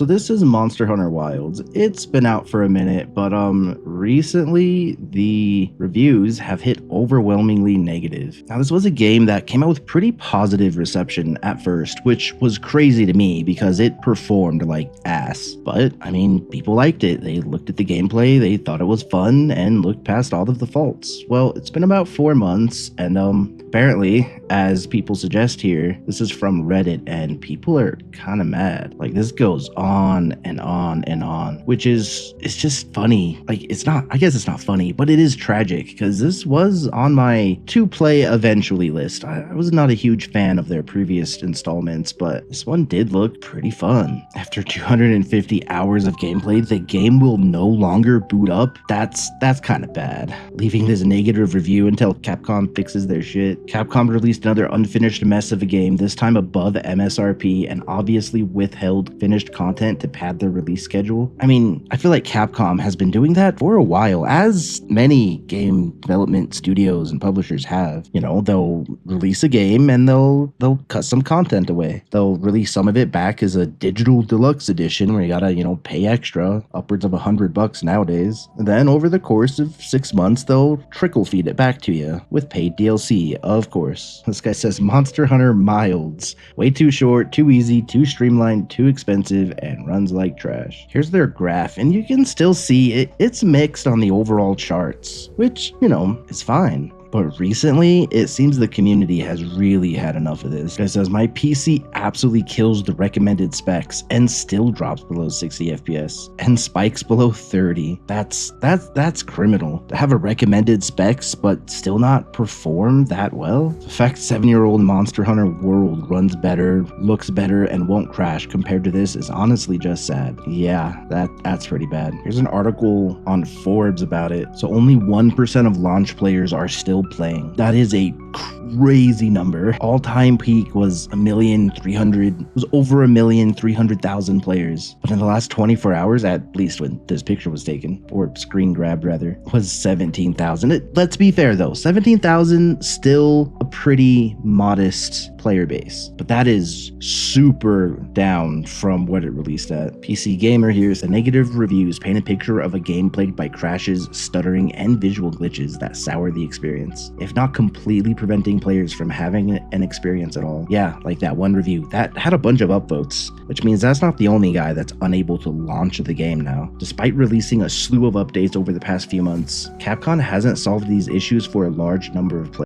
So this is Monster Hunter Wilds. It's been out for a minute, but recently the reviews have hit overwhelmingly negative. Now this was a game that came out with pretty positive reception at first, which was crazy to me because it performed like ass. But I mean, people liked it. They looked at the gameplay, they thought it was fun, and looked past all of the faults. Well, it's been about 4 months, and apparently, as people suggest here, this is from Reddit, and people are kind of mad. Like, this goes on and on and on, which is, it's just funny. Like, it's not, I guess it's not funny, but it is tragic because this was on my to play eventually list. I was not a huge fan of their previous installments, but this one did look pretty fun. After 250 hours of gameplay, the game will no longer boot up. That's kind of bad. Leaving this negative review until Capcom fixes their shit. Capcom released another unfinished mess of a game, this time above MSRP, and obviously withheld finished content to pad their release schedule. I mean, I feel like Capcom has been doing that for a while, as many game development studios and publishers have. You know, they'll release a game and they'll cut some content away. They'll release some of it back as a digital deluxe edition where you gotta, pay extra, upwards of $100 nowadays. And then over the course of 6 months, they'll trickle feed it back to you with paid DLC. Of course. This guy says Monster Hunter Milds. Way too short, too easy, too streamlined, too expensive, and runs like trash. Here's their graph, and you can still see it's mixed on the overall charts, which, is fine. But recently, it seems the community has really had enough of this. Guy says, my PC absolutely kills the recommended specs and still drops below 60 FPS and spikes below 30. That's criminal. To have a recommended specs but still not perform that well? The fact 7-year-old Monster Hunter World runs better, looks better, and won't crash compared to this is honestly just sad. Yeah, that's pretty bad. Here's an article on Forbes about it. So only 1% of launch players are still playing. That is a crazy number. All-time peak was over 1,300,000 players. But in the last 24 hours, at least when this picture was taken, or screen grabbed rather, was 17,000. Let's be fair though, 17,000 still a pretty modest player base, but that is super down from what it released at. PC Gamer here's the negative reviews paint a picture of a game plagued by crashes, stuttering, and visual glitches that sour the experience, if not completely preventing players from having an experience at all. Yeah, like that one review that had a bunch of upvotes, which means that's not the only guy that's unable to launch the game now. Despite releasing a slew of updates over the past few months, Capcom hasn't solved these issues for a large number of players.